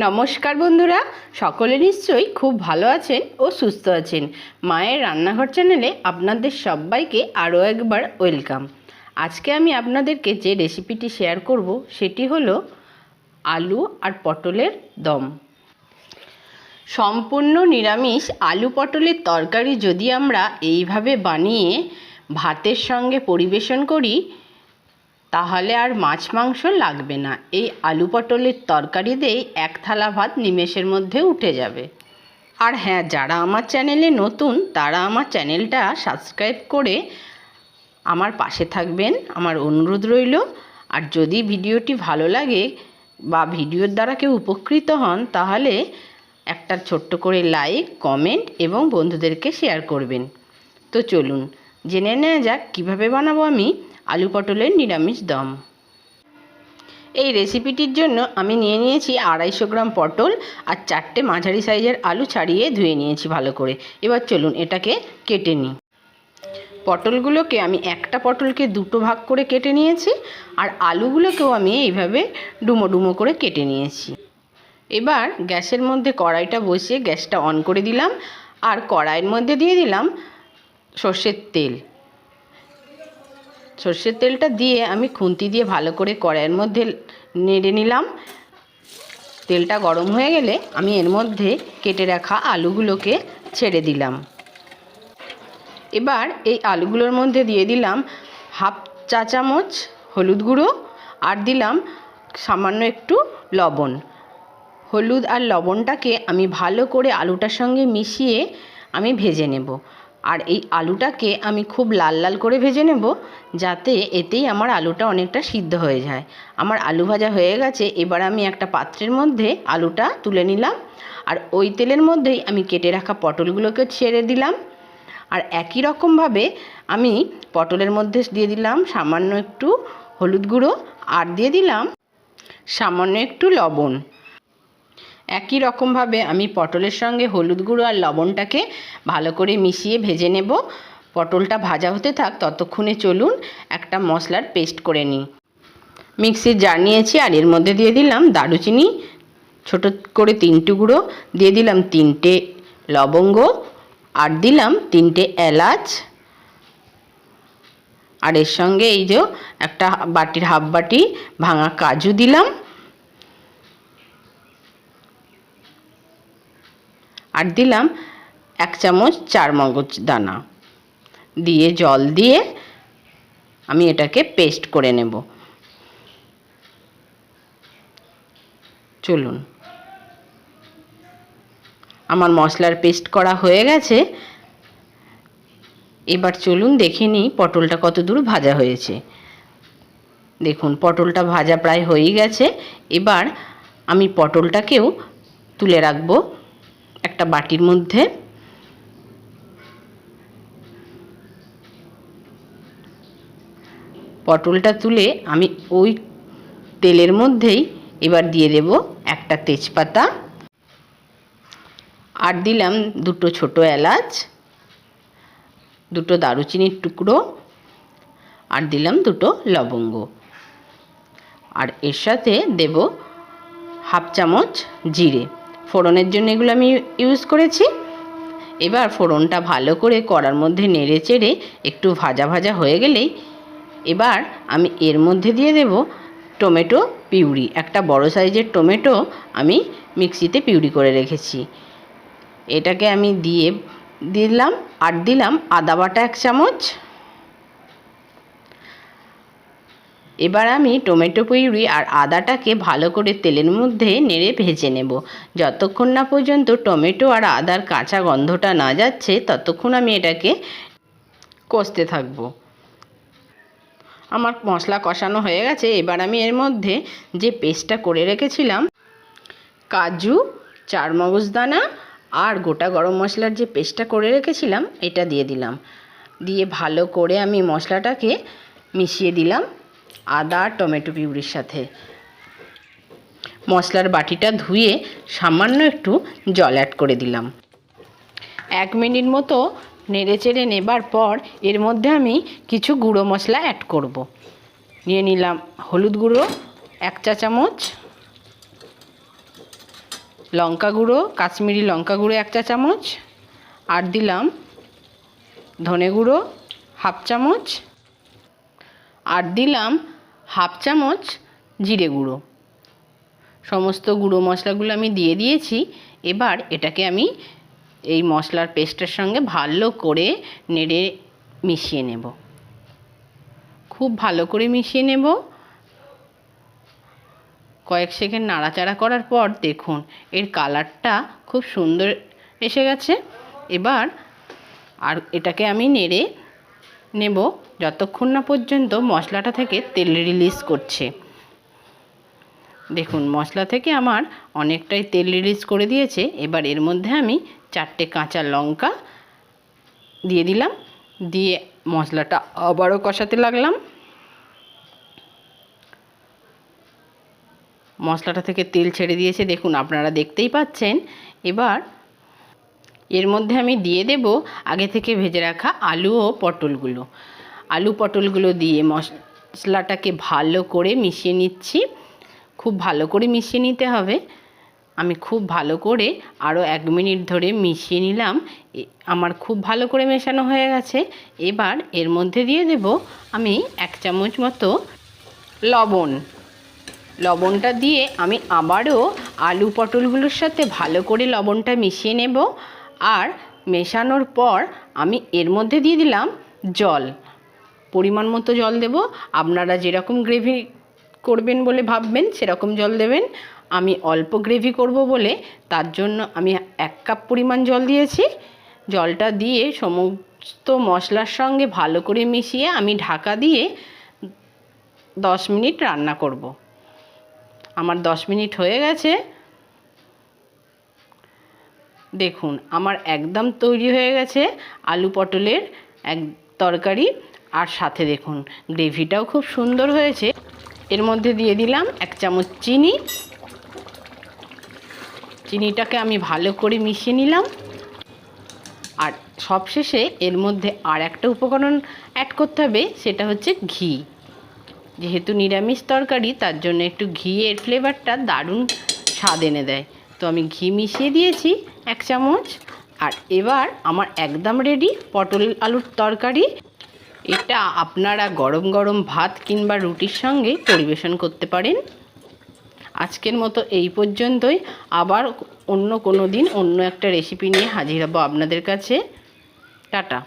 নমস্কার বন্ধুরা, সকলে নিশ্চয়ই খুব ভালো আছেন ও সুস্থ আছেন। মায়ের রান্নাঘর চ্যানেলে আপনাদের সবাইকে আরও একবার ওয়েলকাম। আজকে আমি আপনাদেরকে যে রেসিপিটি শেয়ার করব সেটি হলো আলু আর পটলের দম। সম্পূর্ণ নিরামিষ আলু পটলের তরকারি যদি আমরা এইভাবে বানিয়ে ভাতের সঙ্গে পরিবেশন করি তাহলে আর মাছ মাংস লাগবে না। এই আলু পটলের তরকারি দিয়েই এক থালা ভাত নিমেষের মধ্যে উঠে যাবে। আর হ্যাঁ, যারা আমার চ্যানেলে নতুন তারা আমার চ্যানেলটা সাবস্ক্রাইব করে আমার পাশে থাকবেন, আমার অনুরোধ রইল। আর যদি ভিডিওটি ভালো লাগে বা ভিডিওর দ্বারা কেউ উপকৃত হন তাহলে একটা ছোট্ট করে লাইক, কমেন্ট এবং বন্ধুদেরকে শেয়ার করবেন। তো চলুন জেনে নেওয়া যাক কীভাবে বানাবো আমি আলু পটলের নিরামিষ দম। এই রেসিপিটির জন্য আমি নিয়ে নিয়েছি 250 গ্রাম পটল আর 4টে মাঝারি সাইজের আলু ছাড়িয়ে ধুয়ে নিয়েছি ভালো করে। এবার চলুন এটাকে কেটে নিই। পটলগুলোকে আমি একটা পটলকে দুটো ভাগ করে কেটে নিয়েছি আর আলুগুলোকেও আমি এইভাবে ডুমো ডুমো করে কেটে নিয়েছি। এবার গ্যাসের মধ্যে কড়াইটা বসিয়ে গ্যাসটা অন করে দিলাম আর কড়াইয়ের মধ্যে দিয়ে দিলাম সর্ষের তেল। সর্ষের তেলটা দিয়ে আমি খুন্তি দিয়ে ভালো করে কড়াইয়ের মধ্যে নেড়ে নিলাম। তেলটা গরম হয়ে গেলে আমি এর মধ্যে কেটে রাখা আলুগুলোকে ছেড়ে দিলাম। এবার এই আলুগুলোর মধ্যে দিয়ে দিলাম হাফ চা চামচ হলুদ গুঁড়ো আর দিলাম সামান্য একটু লবণ। হলুদ আর লবণটাকে আমি ভালো করে আলুটার সঙ্গে মিশিয়ে আমি ভেজে নেব। আর এই আলুটাকে আমি খুব লাল লাল করে ভেজে নেব যাতে এতেই আমার আলুটা অনেকটা সিদ্ধ হয়ে যায়। আমার আলু ভাজা হয়ে গেছে। এবার আমি একটা পাত্রের মধ্যে আলুটা তুলে নিলাম আর ওই তেলের মধ্যেই আমি কেটে রাখা পটলগুলোকে ছেড়ে দিলাম। আর একই রকমভাবে আমি পটলের মধ্যে দিয়ে দিলাম সামান্য একটু হলুদ গুঁড়ো আর দিয়ে দিলাম সামান্য একটু লবণ। একই রকমভাবে আমি পটলের সঙ্গে হলুদ গুঁড়ো আর লবণটাকে ভালো করে মিশিয়ে ভেজে নেব। পটলটা ভাজা হতে থাক ততক্ষণে চলুন একটা মশলার পেস্ট করে নিই। মিক্সির জার নিয়েছি আর এর মধ্যে দিয়ে দিলাম দারুচিনি ছোটো করে 3 টুকরো, দিয়ে দিলাম 3টে লবঙ্গ আর দিলাম 3টে এলাচ। আর এর সঙ্গে এই যে একটা বাটির হাফ বাটি ভাঙা কাজু দিলাম আর দিলাম 1 চামচ চারমগজ দানা। দিয়ে জল দিয়ে আমি এটাকে পেস্ট করে নেব। চলুন আমার মশলার পেস্ট করা হয়ে গেছে। এবার চলুন দেখে নিই পটলটা কত দূর ভাজা হয়েছে। দেখুন পটলটা ভাজা প্রায় হয়েই গেছে। এবার আমি পটলটাকেও তুলে রাখবো একটা বাটির মধ্যে। পটলটা তুলে আমি ওই তেলের মধ্যেই এবার দিয়ে দেব একটা তেজপাতা আর দিলাম 2টো ছোটো এলাচ, 2টো দারুচিনির টুকরো আর দিলাম 2টো লবঙ্গ। আর এর সাথে দেব হাফ চামচ জিরে। ফোড়নের জন্য এগুলো আমি ইউজ করেছি। এবার ফোড়নটা ভালো করে কড়ার মধ্যে নেড়ে চেড়ে একটু ভাজা ভাজা হয়ে গেলেই এবার আমি এর মধ্যে দিয়ে দেব টমেটো পিউরি। একটা বড় সাইজের টমেটো আমি মিক্সিতে পিউরি করে রেখেছি। এটাকে আমি দিয়ে দিলাম আর দিলাম আদা বাটা 1 চামচ। এবার আমি টমেটো পিউরি আর আদাটাকে ভালো করে তেলের মধ্যে নেড়ে ভেজে নেব। যতক্ষণ না পর্যন্ত টমেটো আর আদার কাঁচা গন্ধটা না যাচ্ছে ততক্ষণ আমি এটাকে কষতে থাকব। আমার মশলা কষানো হয়ে গেছে। এবার আমি এর মধ্যে যে পেস্টটা করে রেখেছিলাম কাজু, চারমগজ দানা আর গোটা গরম মশলার যে পেস্টটা করে রেখেছিলাম এটা দিয়ে দিলাম। দিয়ে ভালো করে আমি মশলাটাকে মিশিয়ে দিলাম আদা টমেটো পিউরির সাথে। মশলার বাটিটা ধুয়ে সামান্য একটু জল অ্যাড করে দিলাম। 1 মিনিট মতো নেড়ে চেড়ে নেবার পর এর মধ্যে আমি কিছু গুঁড়ো মশলা অ্যাড করব। নিয়ে নিলাম হলুদ গুঁড়ো 1 চা চামচ, লঙ্কা গুঁড়ো, কাশ্মীরি লঙ্কা গুঁড়ো 1 চা চামচ, আর দিলাম ধনে গুঁড়ো 1/2 চামচ, আর দিলাম 1/2 চামচ জিরে গুঁড়ো। সমস্ত গুঁড়ো মশলাগুলো আমি দিয়ে দিয়েছি। এবার এটাকে আমি এই মশলার পেস্টের সঙ্গে ভালো করে নেড়ে মিশিয়ে নেব। খুব ভালো করে মিশিয়ে নেব। কয়েক সেকেন্ড নাড়াচাড়া করার পর দেখুন এর কালারটা খুব সুন্দর এসে গেছে। এবার আর এটাকে আমি নেড়ে নেব যতক্ষণ না পর্যন্ত মশলাটা থেকে তেল রিলিজ করছে। দেখুন মশলা থেকে আমার অনেকটাই তেল রিলিজ করে দিয়েছে। এবার এর মধ্যে আমি 4টে কাঁচা লঙ্কা দিয়ে দিলাম, দিয়ে মশলাটা আবারও কষাতে লাগলাম। মশলাটা থেকে তেল ছেড়ে দিয়েছে, দেখুন আপনারা দেখতেই পাচ্ছেন। এবার এর মধ্যে আমি দিয়ে দেব আগে থেকে ভেজে রাখা আলু ও পটলগুলো। আলু পটলগুলো দিয়ে মশলাটাকে ভালো করে মিশিয়ে নিচ্ছি। খুব ভালো করে মিশিয়ে নিতে হবে। আমি খুব ভালো করে আরও 1 মিনিট ধরে মিশিয়ে নিলাম। আমার খুব ভালো করে মেশানো হয়ে গেছে। এবার এর মধ্যে দিয়ে দেব আমি 1 চামচ মতো লবণ। লবণটা দিয়ে আমি আবারও আলু পটলগুলোর সাথে ভালো করে লবণটা মিশিয়ে নেব। আর মেশানোর পর আমি এর মধ্যে দিয়ে দিলাম জল। পরিমাণ মতো জল দেব। আপনারা যেরকম গ্রেভি করবেন বলে ভাববেন সেরকম জল দেবেন। আমি অল্প গ্রেভি করব বলে তার জন্য আমি 1 কাপ পরিমাণ জল দিয়েছি। জলটা দিয়ে সমস্ত মশলার সঙ্গে ভালো করে মিশিয়ে আমি ঢাকা দিয়ে 10 মিনিট রান্না করব। আমার 10 মিনিট হয়ে গেছে। দেখুন আমার একদম তৈরি হয়ে গেছে আলু পটলের এক তরকারি। আর সাথে দেখুন গ্রেভিটাও খুব সুন্দর হয়েছে। এর মধ্যে দিয়ে দিলাম 1 চামচ চিনি। চিনিটাকে আমি ভালো করে মিশিয়ে নিলাম। আর সবশেষে এর মধ্যে আর একটা উপকরণ অ্যাড করতে হবে, সেটা হচ্ছে ঘি। যেহেতু নিরামিষ তরকারি তার জন্য একটু ঘিয়ের ফ্লেভারটা দারুণ স্বাদ এনে দেয়। তো আমি ঘি মিশিয়ে দিয়েছি 1 চামচ। আর এবার আমার একদম রেডি পটল আলুর তরকারি। এটা আপনারা গরম গরম ভাত কিংবা রুটির সঙ্গে পরিবেশন করতে পারেন। আজকের মতো এই পর্যন্তই। আবার অন্য কোনো দিন অন্য একটা রেসিপি নিয়ে হাজির হব আপনাদের কাছে। টাটা।